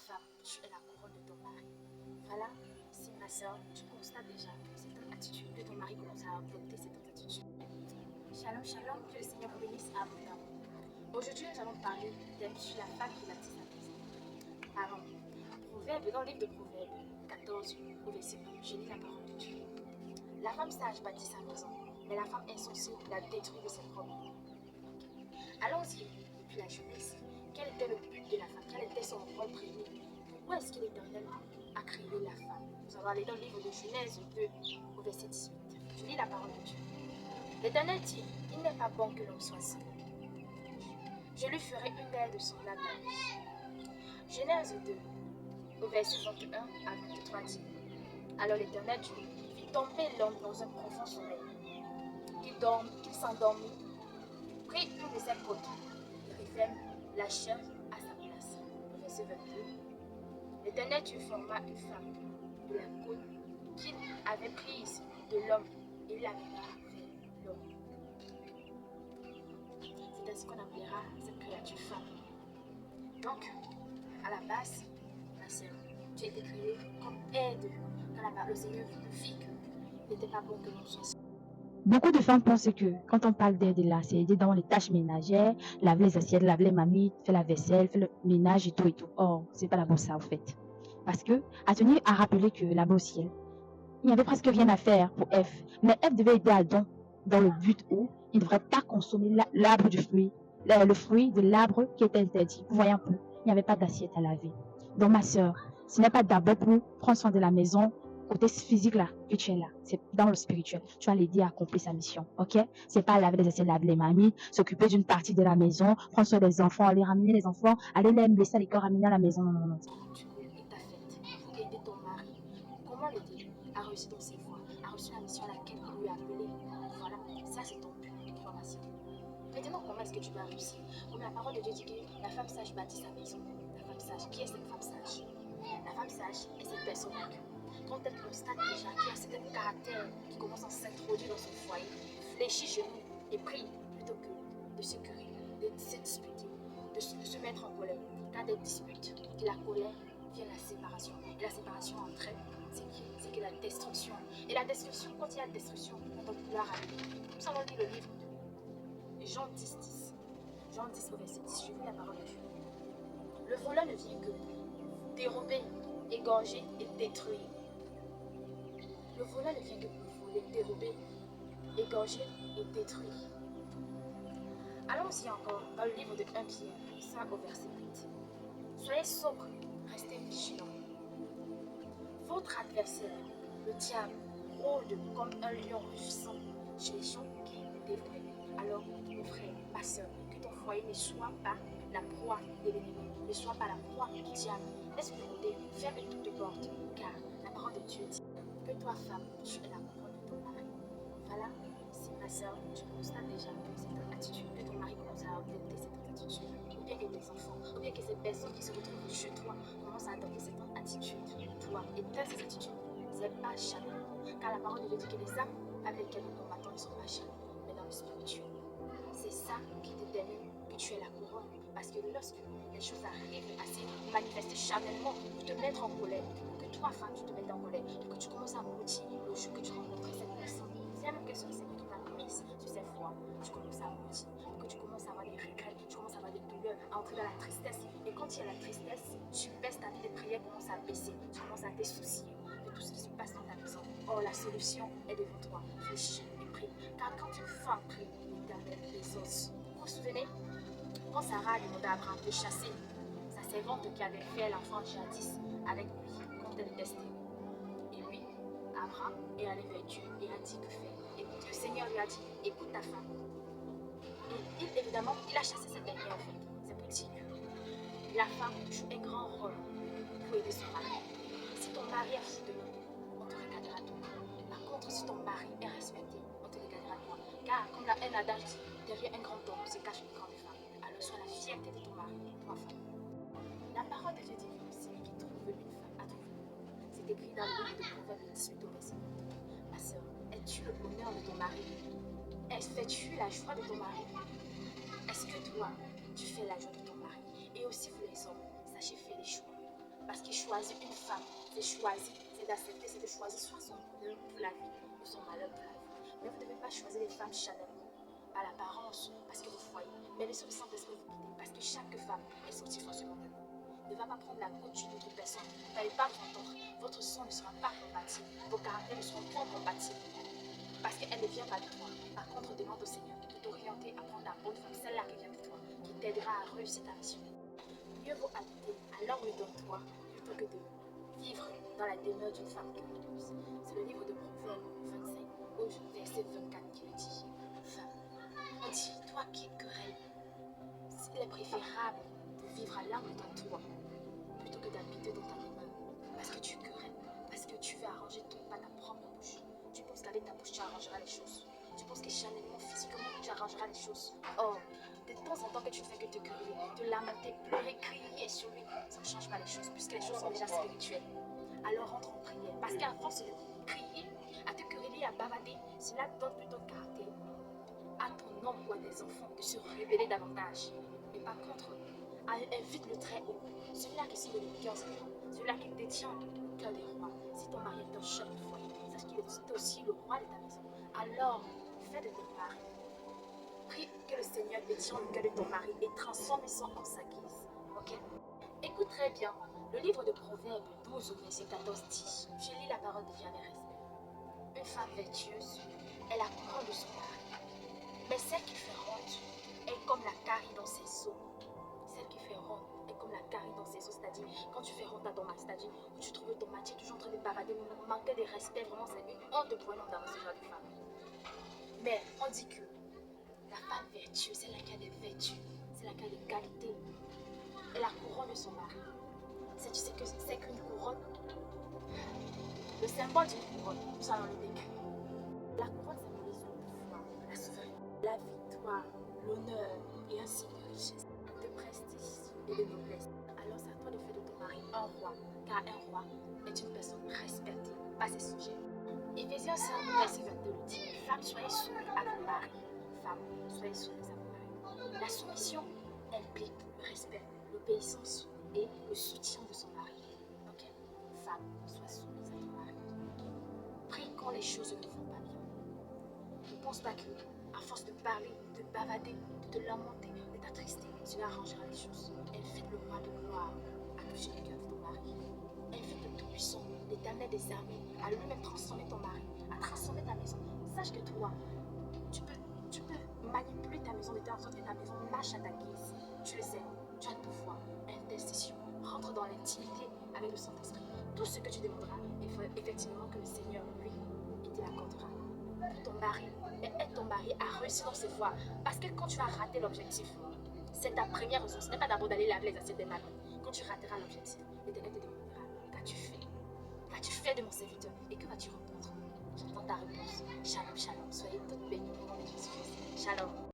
femme, tu es la couronne de ton mari. Voilà, si ma soeur, tu constates déjà que cette attitude, que ton mari commence à adopter cette attitude. Shalom, shalom, que le Seigneur vous bénisse abondamment. Aujourd'hui, nous allons parler thème sur la femme qui bâtit sa maison. Alors, Proverbe, dans le livre de Proverbe 14, au verset 1, je lis la parole de Dieu. La femme sage bâtit sa maison, mais la femme insensée la détruit de ses propres. Allons-y, depuis la jeunesse. Quel était le but de la femme? Quel était son rôle premier? Pourquoi est-ce que l'Éternel a créé la femme? Nous allons aller dans le livre de Genèse 2, au verset 18. Je lis la parole de Dieu. L'Éternel dit, il n'est pas bon que l'homme soit seul. Je lui ferai une aide semblable à lui. Genèse 2, au verset 21 à 23 dit. Alors l'Éternel Dieu fit tomber l'homme dans un profond sommeil. Qu'il s'endormit, prit une de ses côtes et referme la chair à sa place. Au verset 22. L'Éternel Dieu forma une femme de la côte qu'il avait prise de l'homme et l'amena vers l'homme. C'est ainsi qu'on appellera cette créature femme. Donc, à la base, ma sœur, tu as été créée comme aide. Quand le Seigneur vit qu'il n'était pas bon que l'on soit seul. Beaucoup de femmes pensent que quand on parle d'aide là, c'est aider dans les tâches ménagères, laver les assiettes, laver les marmites, faire la vaisselle, faire le ménage et tout et tout. Or, c'est pas là-bas ça en fait. Parce que, à tenir à rappeler que là-bas au ciel, il n'y avait presque rien à faire pour Ève. Mais Ève devait aider Adam dans le but où il ne devrait pas consommer l'arbre du fruit, le fruit de l'arbre qui était interdit. Vous voyez un peu, il n'y avait pas d'assiette à laver. Donc ma soeur, ce n'est pas d'abord pour prendre soin de la maison, côté physique là, que tu es là. C'est dans le spirituel. Tu vas l'aider à accomplir sa mission, ok? C'est pas laver les assiettes, laver les mamies, s'occuper d'une partie de la maison, prendre soin des enfants, aller ramener les enfants, aller les laisser à l'école, ramener à la maison. Non, non, non. Tu es ta fête pour aider ton mari. Comment l'aider à réussir dans ses voies, à réussir la mission à laquelle il lui a appelé? Voilà, ça c'est ton but de formation. Maintenant, comment est-ce que tu vas réussir? Comme la parole de Dieu dit que la femme sage bâtit sa maison. La femme sage, qui est cette femme sage? La femme sage est cette personne que, quand elle constate déjà qu'il y a certain caractère qui commence à s'introduire dans son foyer, fléchit genoux et prie plutôt que de se querer, de se disputer, de se mettre en colère. Car des disputes et la colère vient la séparation. Et la séparation entraîne, c'est que la destruction. Et la destruction, quand il y a destruction, on doit vouloir aller. Nous allons lire le livre de Jean 10, 10. Jean 10 au verset 10, je lis la parole de Dieu. Le voleur ne vient que pour dérober, égorger et détruire. Le voleur ne vient que pour voler, dérober, égorger et détruire. Allons-y encore dans le livre de 1 Pierre, 5 au verset 8. Soyez sobres, restez vigilants. Votre adversaire, le diable, rôde comme un lion rugissant chez les gens qui le dévorent. Alors, mon frère, ma soeur, que ton foyer ne soit pas la proie de l'ennemi, ne soit pas la proie du diable. Laisse-le rôder, ferme toutes portes, car la parole de Dieu dit que toi, femme, tu es la couronne de ton mari. Voilà, si ma soeur, tu constates déjà que cette attitude, que ton mari commence à adopter cette attitude, ou bien que tes enfants, ou bien que ces personnes qui se retrouvent chez toi commencent à adopter cette attitude, toi, et telle ces attitudes, c'est pas charnel. Car la parole de Dieu dit que les âmes avec lesquelles nous combattons ne sont pas charnelles, mais dans le spirituel. C'est ça qui détermine que tu es la couronne. Parce que lorsque les choses arrivent à se manifester charnellement pour te mettre en colère, que toi, femme, tu te mettes en colère, et que tu commences à mentir le jour que tu rencontres cette personne, c'est la même question, c'est que tu t'as mise sur cette voies, tu commences à mentir, que tu commences à avoir des regrets, tu commences à avoir des douleurs, à entrer dans la tristesse. Et quand il y a la tristesse, tu baisses ta vie de prière, commence à baisser, tu commences à te soucier de tout ce qui se passe dans ta maison. Or, la solution est devant toi. Fléchis et prie. Car quand une femme prie, l'Éternel les os. Vous vous souvenez, quand Sarah a demandé à Abraham de chasser sa servante qui avait fait l'enfant jadis avec lui quand elle était stérile. Et lui, Abraham, est allé vers Dieu et a dit que faire. Et le Seigneur lui a dit, écoute ta femme. Et évidemment, il a chassé cette dernière en fait. C'est pour dire que la femme joue un grand rôle pour aider son mari. Si ton mari est fou de nous, on te regardera toi. Par contre, si ton mari est respecté, on te regardera toi. Car comme un adage dit, derrière un grand homme se cache une grande femme. Alors sois la fierté de ton mari, toi femme. La parole de Dieu dit que celui qui trouve une femme a trouvé. C'est écrit dans le livre de Proverbe 18 au verset 9. Ma soeur, es-tu le bonheur de ton mari? Fais-tu la joie de ton mari? Est-ce que toi, tu fais la joie de ton mari? Et aussi, vous les hommes, sachez faire les choix. Parce qu'il choisit une femme. C'est choisir, c'est d'accepter, c'est de choisir soit son bonheur pour la vie ou son malheur pour la vie. Mais vous ne devez pas choisir les femmes chanellement, à l'apparence, parce que vous voyez. Mais laissez le Saint-Esprit vous guider, parce que chaque femme est sortie forcément de vous. Ne va pas prendre la goutte d'une autre personne. Vous n'allez pas vous entendre. Votre sang ne sera pas compatible. Vos caractères ne seront pas compatibles. Parce qu'elle ne vient pas de toi. Par contre, demande au Seigneur de t'orienter à prendre la bonne femme, celle-là qui vient de toi, qui t'aidera à réussir ta mission. Mieux vaut habiter à l'angle de toi plutôt que de vivre dans la demeure d'une femme quereilleuse. C'est le livre de Proverbes 25, au verset 24 qui le dit. Femme, on dit, toi qui querelles, il est préférable de vivre à l'angle de toi plutôt que d'habiter dans ta demeure. Parce que tu querelles, parce que tu veux arranger ton pas ta propre bouche. Tu penses qu'avec ta bouche, tu arrangeras les choses. Tu penses que charnellement, physiquement, tu arrangeras les choses. Or, de temps en temps que tu ne fais que te quereller, te lamenter, pleurer, crier sur lui, ça ne change pas les choses, puisque les choses sont déjà spirituelles. Alors rentre en prière, parce qu'à force de crier, à te quereller, à bavader, cela donne plutôt caractère à ton homme ou à tes enfants de se révéler davantage. Mais par contre, invite le très haut, celui-là qui signe le cœur des rois, celui-là qui détient le cœur des rois. Si ton mari est un chef de foyer, sache qu'il est aussi le roi de ta maison. Alors, fais de ton mari. Prie que le Seigneur détient le cœur de ton mari et transforme son en sa guise. Ok? Écoute très bien. Le livre de Proverbes 12 au verset 14 dit, je lis la parole de Dieu avec respect. Une femme vertueuse est la couronne de son mari. Mais celle qui fait honte est comme la carie dans ses os. Celle qui fait honte est comme la carie dans ses os. C'est-à-dire, quand tu fais honte à ton mari, c'est-à-dire, où tu trouves ton mari, tu es toujours en train de bavader, manquer de respect, vraiment, c'est une honte pour un homme d'avoir ce genre de femme. Mais on dit que la femme vertueuse, c'est la qui a des vertus, c'est la qui a des qualités. Et la couronne de son mari. Tu sais que c'est qu'une couronne. Le symbole d'une couronne, nous allons le décrire. La couronne symbolise le pouvoir, la souveraineté, la victoire, l'honneur et ainsi de richesse, de prestige et de noblesse. Alors c'est à toi de faire de ton mari un roi, car un roi est une personne respectée par ses sujets. Éphésiens 5, verset 22 le dit. Femmes, soyez soumises à vos maris. Femmes, soyez soumises à vos maris. La soumission implique le respect, l'obéissance et le soutien de son mari. Ok? Femme, sois soumise à ton mari. Prie quand les choses ne vont pas bien. Ne pense pas que, à force de parler, de bavader, de te lamenter, de t'attrister, cela arrangera les choses. Invite le roi de gloire à toucher le cœur de ton mari. Invite le Tout-Puissant, l'Éternel des armées, à lui-même transformer ton mari, à transformer ta maison. Sache que toi, tu peux manipuler ta maison de telle sorte que ta maison marche à ta guise. Tu le sais, tu as le pouvoir, intercession, rentre dans l'intimité avec le Saint-Esprit. Tout ce que tu demanderas, il faut effectivement que le Seigneur, lui, il te l'accordera. Pour ton mari, mais aide ton mari à réussir dans ses voies. Parce que quand tu as raté l'objectif, c'est ta première ressource. Ce n'est pas d'abord d'aller laver les assiettes des maris. Quand tu rateras l'objectif, l'Éternel te demandera, qu'as-tu fait? Qu'as-tu fait de mon serviteur? Et que vas-tu répondre? J'attends ta réponse. Shalom, shalom. Soyez toutes bénies au nom de Jésus-Christ. Shalom.